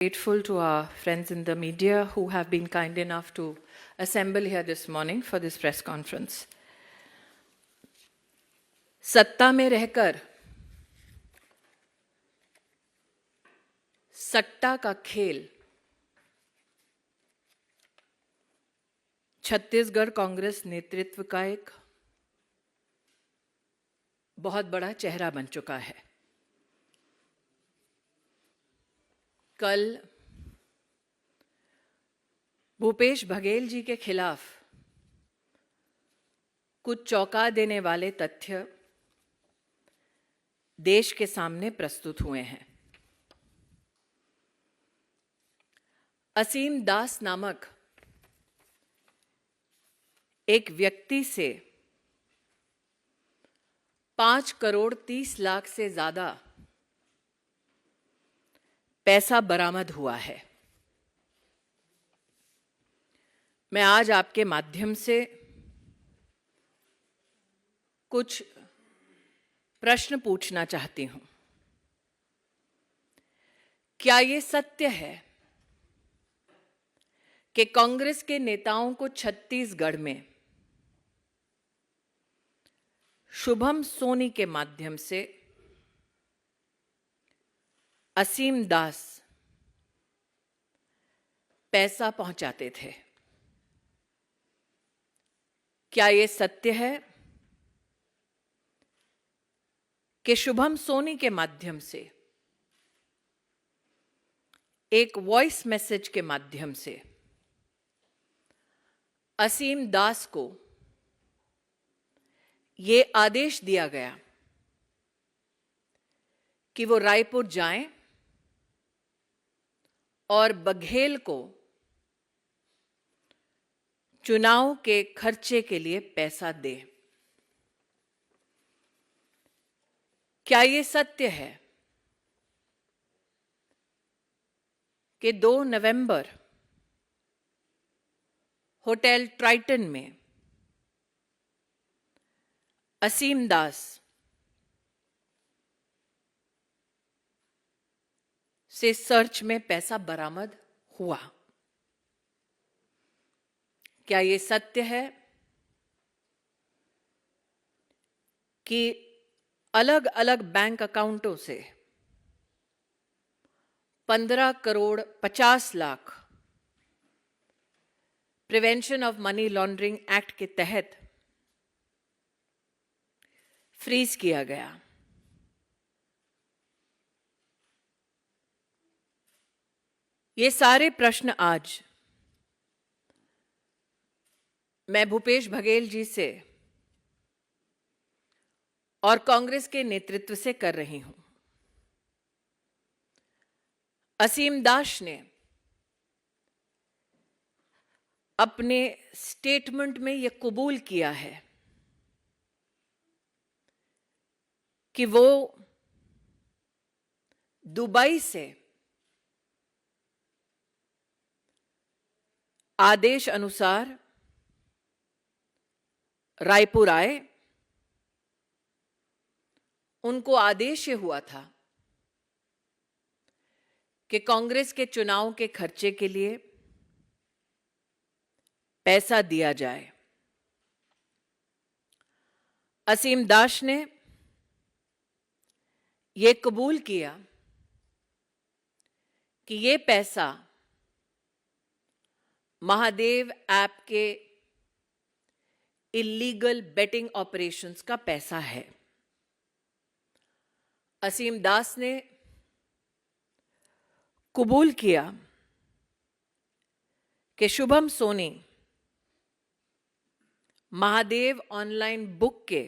Grateful to our friends in the media who have been kind enough to assemble here this morning for this press conference. सत्ता में रहकर सट्टा का खेल छत्तीसगढ़ कांग्रेस नेतृत्व का एक बहुत बड़ा चेहरा बन चुका है। कल भूपेश बघेल जी के खिलाफ कुछ चौंका देने वाले तथ्य देश के सामने प्रस्तुत हुए हैं। असीम दास नामक एक व्यक्ति से 5 करोड़ 30 लाख से ज्यादा पैसा बरामद हुआ है। मैं आज आपके माध्यम से कुछ प्रश्न पूछना चाहती हूं। क्या ये सत्य है कि कांग्रेस के नेताओं को छत्तीसगढ़ में शुभम सोनी के माध्यम से असीम दास पैसा पहुंचाते थे? क्या यह सत्य है कि शुभम सोनी के माध्यम से एक वॉइस मैसेज के माध्यम से असीम दास को यह आदेश दिया गया कि वो रायपुर जाएं और बघेल को चुनाव के खर्चे के लिए पैसा दे? क्या यह सत्य है कि 2 नवंबर होटल ट्राइटन में असीम दास से सर्च में पैसा बरामद हुआ? क्या यह सत्य है कि अलग अलग बैंक अकाउंटों से 15 crore 50 lakh prevention of money laundering act के तहत फ्रीज किया गया? ये सारे प्रश्न आज मैं भूपेश बघेल जी से और कांग्रेस के नेतृत्व से कर रही हूं। असीम दास ने अपने स्टेटमेंट में यह कबूल किया है कि वो दुबई से आदेश अनुसार रायपुर आए। उनको आदेश ये हुआ था कि कांग्रेस के चुनाव के खर्चे के लिए पैसा दिया जाए। असीम दास ने यह कबूल किया कि यह पैसा महादेव ऐप के इलीगल बेटिंग ऑपरेशंस का पैसा है। असीम दास ने कबूल किया कि शुभम सोनी महादेव ऑनलाइन बुक के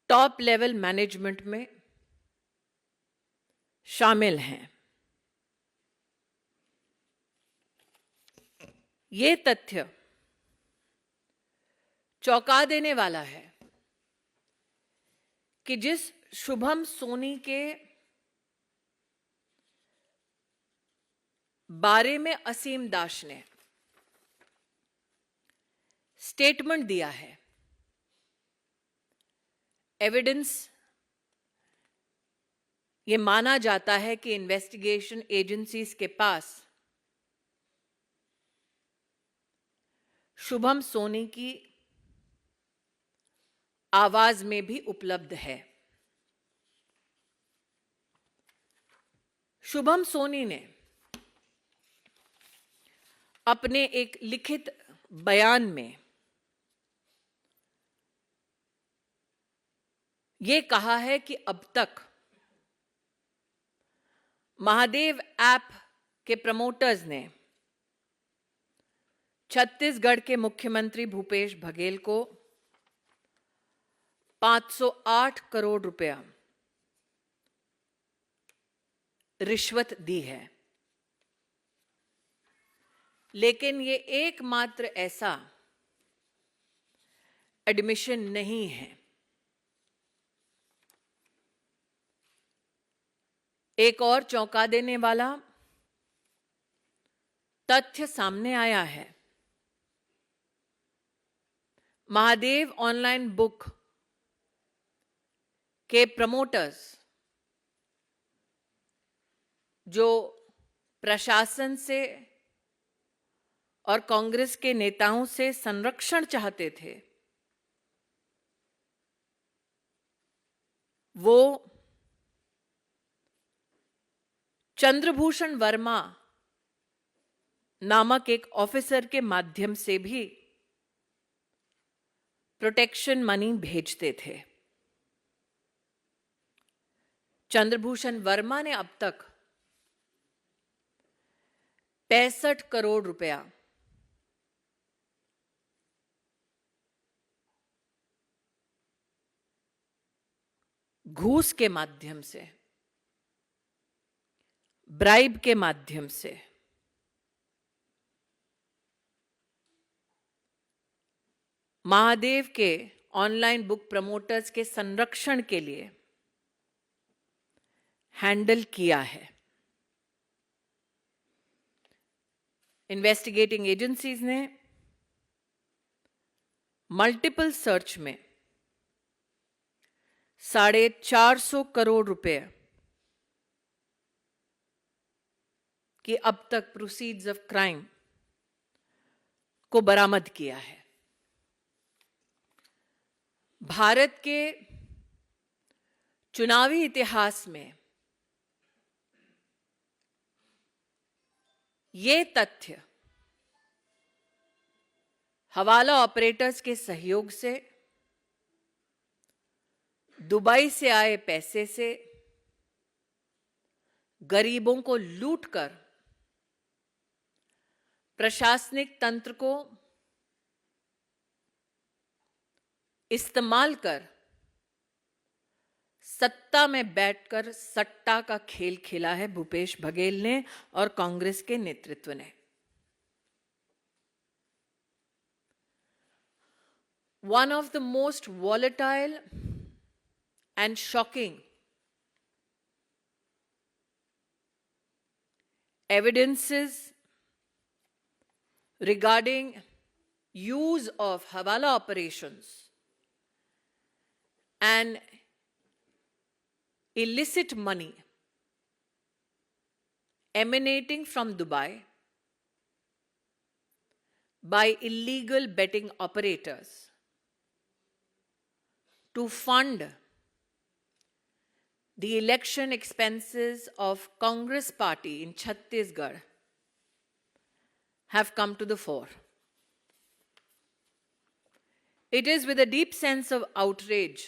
टॉप लेवल मैनेजमेंट में शामिल हैं। ये तथ्य चौंका देने वाला है कि जिस शुभम सोनी के बारे में असीम दास ने स्टेटमेंट दिया है, एविडेंस ये माना जाता है कि इन्वेस्टिगेशन एजेंसीज के पास शुभम सोनी की आवाज में भी उपलब्ध है। शुभम सोनी ने अपने एक लिखित बयान में ये कहा है कि अब तक महादेव ऐप के प्रमोटर्स ने छत्तीसगढ़ के मुख्यमंत्री भूपेश बघेल को 508 करोड़ रुपया रिश्वत दी है। लेकिन ये एकमात्र ऐसा एडमिशन नहीं है। एक और चौंका देने वाला तथ्य सामने आया है। महादेव ऑनलाइन बुक के प्रमोटर्स जो प्रशासन से और कांग्रेस के नेताओं से संरक्षण चाहते थे, वो चंद्रभूषण वर्मा नामक एक ऑफिसर के माध्यम से भी प्रोटेक्शन मनी भेजते थे। चंद्रभूषण वर्मा ने अब तक 65 करोड़ रुपया घूस के माध्यम से, ब्राइब के माध्यम से महादेव के ऑनलाइन बुक प्रमोटर्स के संरक्षण के लिए हैंडल किया है। इन्वेस्टिगेटिंग एजेंसीज ने मल्टीपल सर्च में 450 करोड़ रुपए की अब तक प्रोसीड्स ऑफ क्राइम को बरामद किया है। भारत के चुनावी इतिहास में ये तथ्य हवाला ऑपरेटर्स के सहयोग से, दुबई से आए पैसे से गरीबों को लूटकर प्रशासनिक तंत्र को इस्तेमाल कर सत्ता में बैठकर सट्टा का खेल खेला है भूपेश बघेल ने और कांग्रेस के नेतृत्व ने। One of the most volatile and shocking evidences regarding use of Hawala operations and illicit money emanating from Dubai by illegal betting operators to fund the election expenses of Congress party in Chhattisgarh have come to the fore. It is with a deep sense of outrage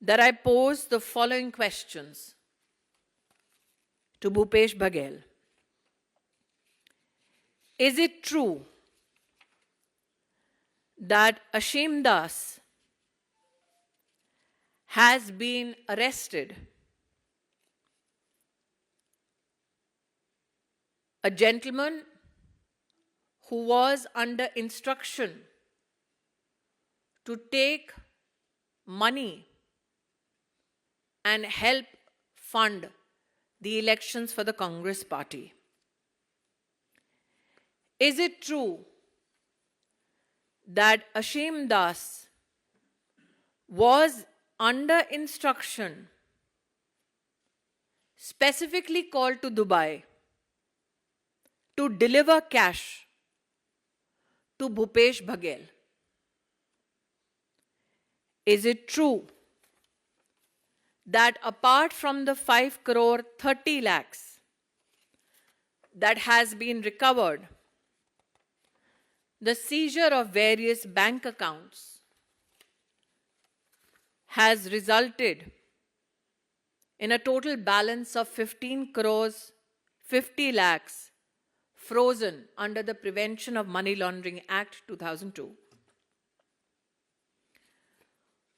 that I pose the following questions to Bhupesh Baghel. Is it true that Ashim Das has been arrested? A gentleman who was under instruction to take money and help fund the elections for the Congress party. Is it true that Ashim Das was under instruction specifically called to Dubai to deliver cash to Bhupesh Baghel. Is it true that apart from the 5 crore 30 lakhs that has been recovered, the seizure of various bank accounts has resulted in a total balance of 15 crores 50 lakhs frozen under the Prevention of Money Laundering Act 2002?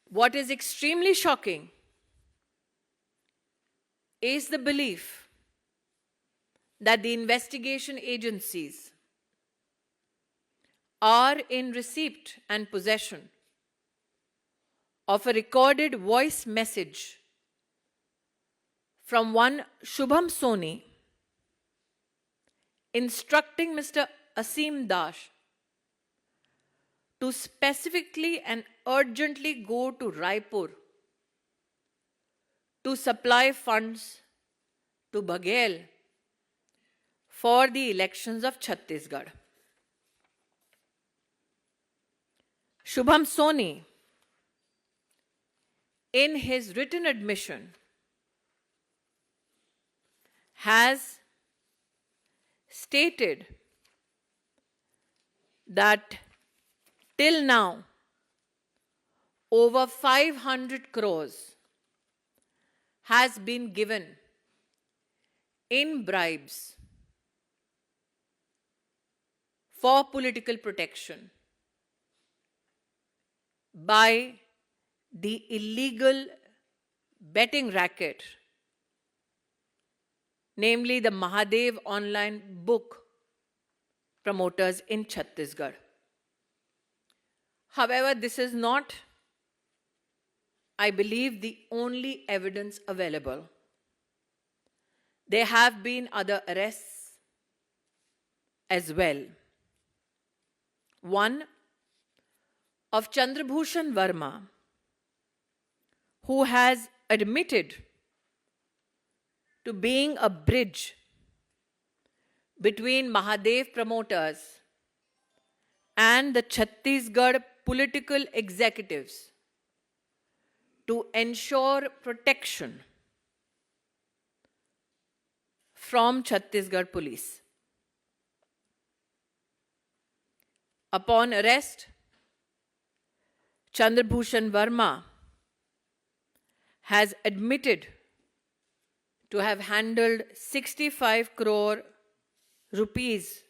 What is extremely shocking is the belief that the investigation agencies are in receipt and possession of a recorded voice message from one Shubham Soni instructing Mr. Asim Dash to specifically and urgently go to Raipur to supply funds to Baghel for the elections of Chhattisgarh. Shubham Soni, in his written admission, has stated that till now, over 500 crores has been given in bribes for political protection by the illegal betting racket, namely the Mahadev online book promoters in Chhattisgarh. However, this is not, I believe, the only evidence available. There have been other arrests as well. One of Chandrabhushan Verma, who has admitted to being a bridge between Mahadev promoters and the Chhattisgarh political executives to ensure protection from Chhattisgarh police. Upon arrest, Chandrabhushan Verma has admitted to have handled 65 crore rupees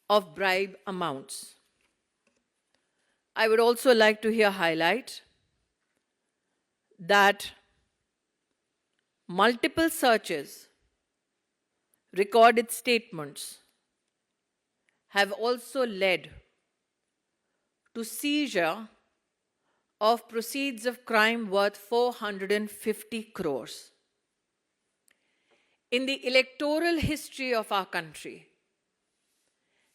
of bribe amounts. I would also like to here highlight that multiple searches, recorded statements have also led to seizure of proceeds of crime worth 450 crores. In the electoral history of our country,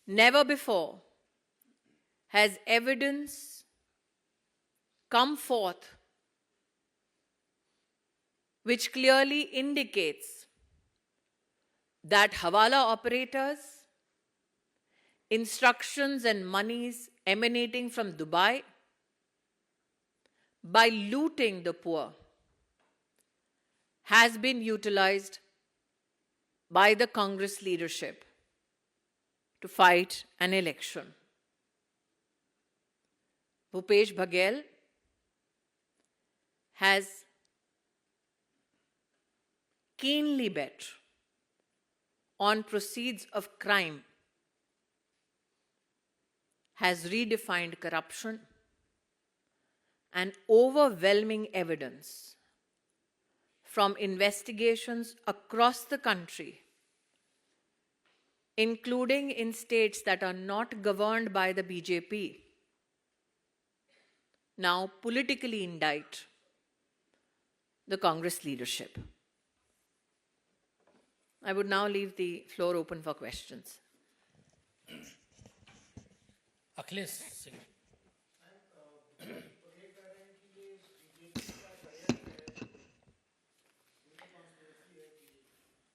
never before has evidence come forth which clearly indicates that Hawala operators, instructions and monies emanating from Dubai, by looting the poor, has been utilized by the Congress leadership to fight an election. Bhupesh Baghel has keenly bet on proceeds of crime, has redefined corruption, and overwhelming evidence from investigations across the country, including in states that are not governed by the BJP, now politically indict the Congress leadership. I would now leave the floor open for questions. Akhilesh Singh.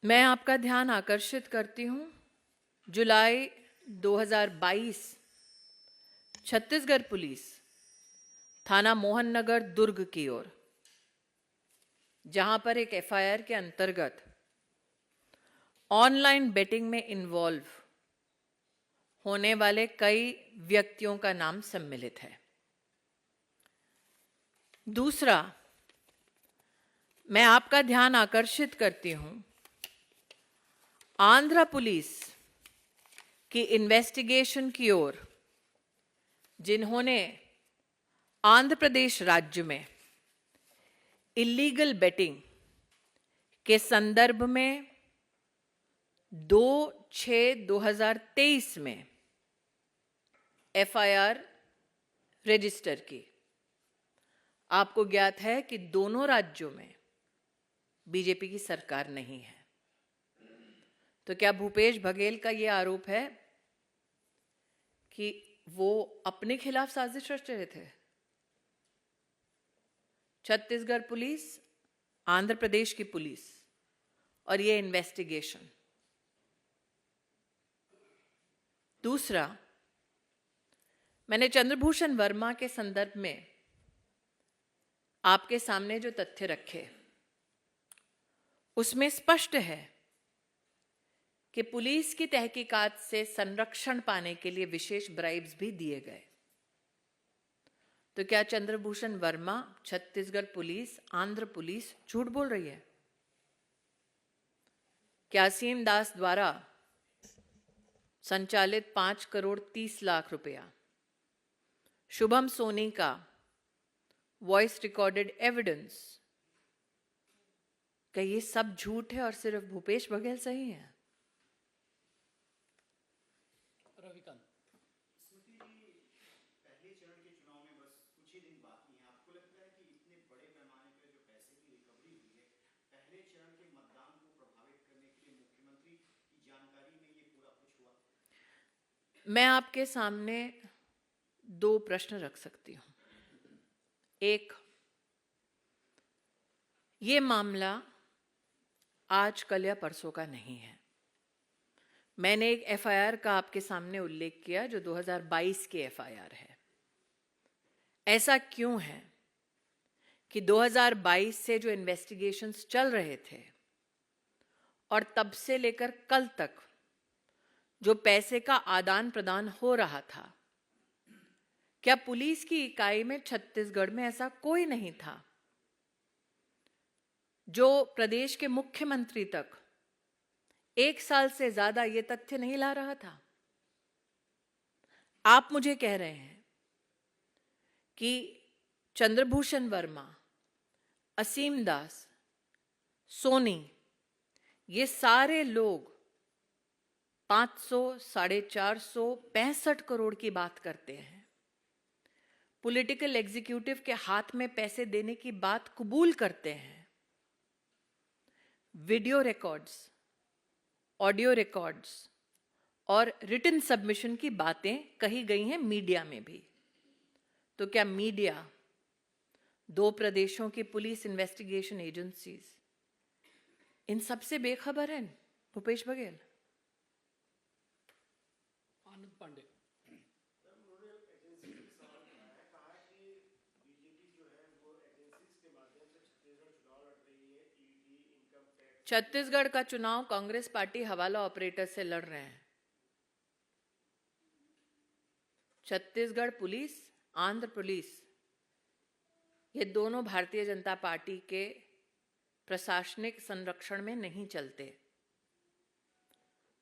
मैं आपका ध्यान आकर्षित करती हूं जुलाई 2022 Chhattisgarh police थाना मोहन नगर दुर्ग की ओर, जहां पर एक एफआईआर के अंतर्गत ऑनलाइन बेटिंग में इन्वॉल्व होने वाले कई व्यक्तियों का नाम सम्मिलित है। दूसरा, मैं आपका ध्यान आकर्षित करती हूं आंध्र पुलिस की इन्वेस्टिगेशन की ओर, जिन्होंने आंध्र प्रदेश राज्य में इलीगल बेटिंग के संदर्भ में 2/6/2023 में एफआईआर रजिस्टर की। आपको ज्ञात है कि दोनों राज्यों में बीजेपी की सरकार नहीं है, तो क्या भूपेश बघेल का यह आरोप है कि वो अपने खिलाफ साजिश रच रहे थे? छत्तीसगढ़ पुलिस, आंध्र प्रदेश की पुलिस और ये इन्वेस्टिगेशन। दूसरा, मैंने चंद्रभूषण वर्मा के संदर्भ में आपके सामने जो तथ्य रखे, उसमें स्पष्ट है कि पुलिस की तहकीकात से संरक्षण पाने के लिए विशेष ब्राइब्स भी दिए गए। तो क्या चंद्रभूषण वर्मा, छत्तीसगढ़ पुलिस, आंध्र पुलिस झूठ बोल रही है? क्या असीम दास द्वारा संचालित 5 करोड़ 30 लाख रुपया, शुभम सोनी का वॉइस रिकॉर्डेड एविडेंस, क्या ये सब झूठ है और सिर्फ भूपेश बघेल सही है? रविकांत। पहले चरण के चुनाव में बस कुछ ही दिन बाकी हैं। आपको लगता है कि इतने बड़े पैमाने पर जो पैसे की रिकवरी हुई है, पहले चरण के मतदान को प्रभावित करने के लिए मुख्यमंत्री की जानकारी में ये पूरा कुछ हुआ? मैं आपके सामने 2 प्रश्न रख सकती हूं। एक, ये मामला आज कल या परसों का नहीं है। मैंने एक एफआईआर का आपके सामने उल्लेख किया जो 2022 की एफआईआर है। ऐसा क्यों है कि 2022 से जो इन्वेस्टिगेशंस चल रहे थे और तब से लेकर कल तक जो पैसे का आदान प्रदान हो रहा था, क्या पुलिस की इकाई में छत्तीसगढ़ में ऐसा कोई नहीं था जो प्रदेश के मुख्यमंत्री तक 1 साल से ज्यादा ये तथ्य नहीं ला रहा था? आप मुझे कह रहे हैं कि चंद्रभूषण वर्मा, असीम दास, सोनी, ये सारे लोग 500, 450, 65 करोड़ की बात करते हैं, पॉलिटिकल एग्जीक्यूटिव के हाथ में पैसे देने की बात कबूल करते हैं, वीडियो रिकॉर्ड्स, ऑडियो रिकॉर्ड्स और रिटन सबमिशन की बातें कही गई हैं मीडिया में भी। तो क्या मीडिया, 2 प्रदेशों की पुलिस इन्वेस्टिगेशन एजेंसीज इन सबसे बेखबर हैं भूपेश बघेल? आनंद पांडे। छत्तीसगढ़ का चुनाव कांग्रेस पार्टी हवाला ऑपरेटर से लड़ रहे हैं। छत्तीसगढ़ पुलिस, आंध्र पुलिस, ये दोनों भारतीय जनता पार्टी के प्रशासनिक संरक्षण में नहीं चलते।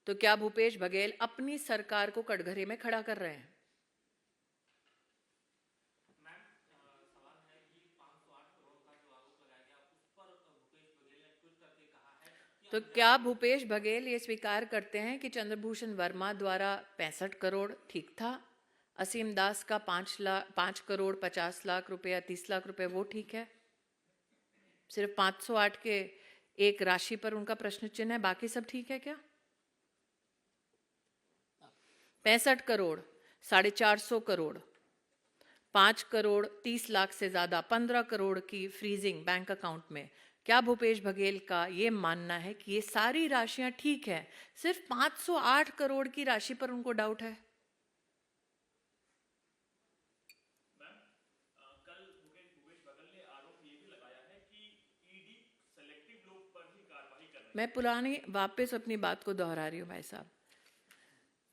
तो क्या भूपेश बघेल अपनी सरकार को कटघरे में खड़ा कर रहे हैं? तो क्या भूपेश बघेल ये स्वीकार करते हैं कि चंद्रभूषण वर्मा द्वारा 65 करोड़ ठीक था, असीम दास का 5 करोड़ 50 लाख रुपया, 30 लाख रुपए वो ठीक है? सिर्फ 508 के एक राशि पर उनका प्रश्न चिन्ह है, बाकी सब ठीक है क्या? 65 करोड़, 450 करोड़, 5 करोड़ 30 लाख से ज्यादा, 15 करोड़ की फ्रीजिंग बैंक अकाउंट में, क्या भूपेश बघेल का ये मानना है कि ये सारी राशियां ठीक है, सिर्फ 508 करोड़ की राशि पर उनको डाउट है? कल भूपेश बघेल ने आरोप ये भी लगाया है कि ईडी सेलेक्टिव लोग पर ही कार्रवाई कर रही है। मैं पुरानी वापस अपनी बात को दोहरा रही हूँ भाई साहब।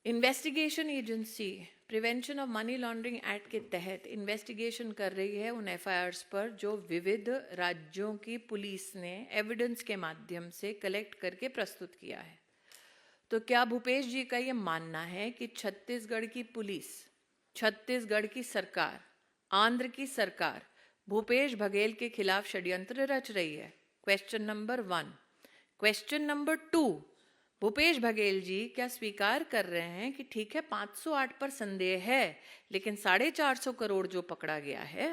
Investigation agency prevention of money laundering act के तहत इन्वेस्टिगेशन कर रही है उन एफआईआर्स पर जो विविध राज्यों की पुलिस ने एविडेंस के माध्यम से कलेक्ट करके प्रस्तुत किया है। तो क्या भूपेश जी का ये मानना है कि छत्तीसगढ़ की पुलिस, छत्तीसगढ़ की सरकार, आंध्र की सरकार भूपेश बघेल के खिलाफ षड्यंत्र रच रही है? Question number 1। Question number 2, Bhupesh Baghel ji क्या स्वीकार कर रहे हैं कि ठीक है 508 पर संदेह है, लेकिन 450 करोड़ जो पकड़ा गया है,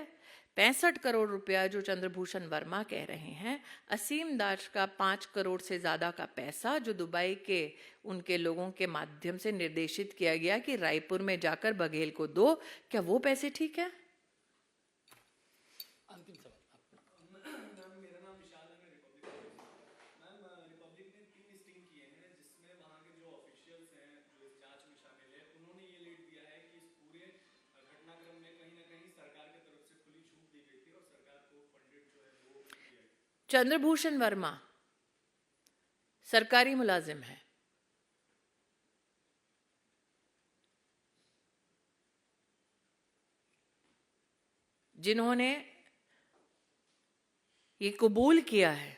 65 करोड़ रुपया जो चंद्रभूषण वर्मा कह रहे हैं, असीम दास का 5 करोड़ से ज्यादा का पैसा जो दुबई के उनके लोगों के माध्यम से निर्देशित किया गया कि रायपुर में जाकर बघेल को दो, क्या वो पैसे ठीक है? अंतिम सवाल आपका। मैम मेरा नाम विशाल है, मैं रिपब्लिक ने 3 स्टिंग किए हैं जिसमें वहाँ के जो ऑफिशियल्स हैं जो इस जांच में शामिल है उन्होंने ये लीड दिया है कि इस पूरे घटनाक्रम में कहीं ना कहीं सरकार की तरफ से खुली छूट दी गई थी और सरकार को फंडेड जो है वो किया गया। चंद्रभूषण वर्मा सरकारी मुलाजिम है, जिन्होंने ये कबूल किया है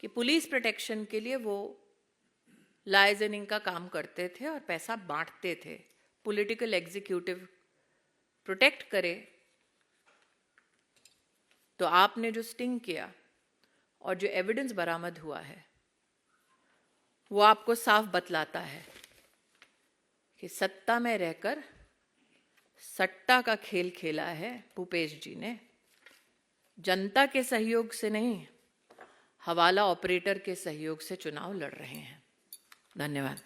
कि पुलिस प्रोटेक्शन के लिए वो लाइजनिंग का काम करते थे और पैसा बांटते थे, पॉलिटिकल एग्जीक्यूटिव प्रोटेक्ट करे। तो आपने जो स्टिंग किया और जो एविडेंस बरामद हुआ है वो आपको साफ बतलाता है कि सत्ता में रहकर सट्टा का खेल खेला है भूपेश जी ने, जनता के सहयोग से नहीं, हवाला ऑपरेटर के सहयोग से चुनाव लड़ रहे हैं। धन्यवाद।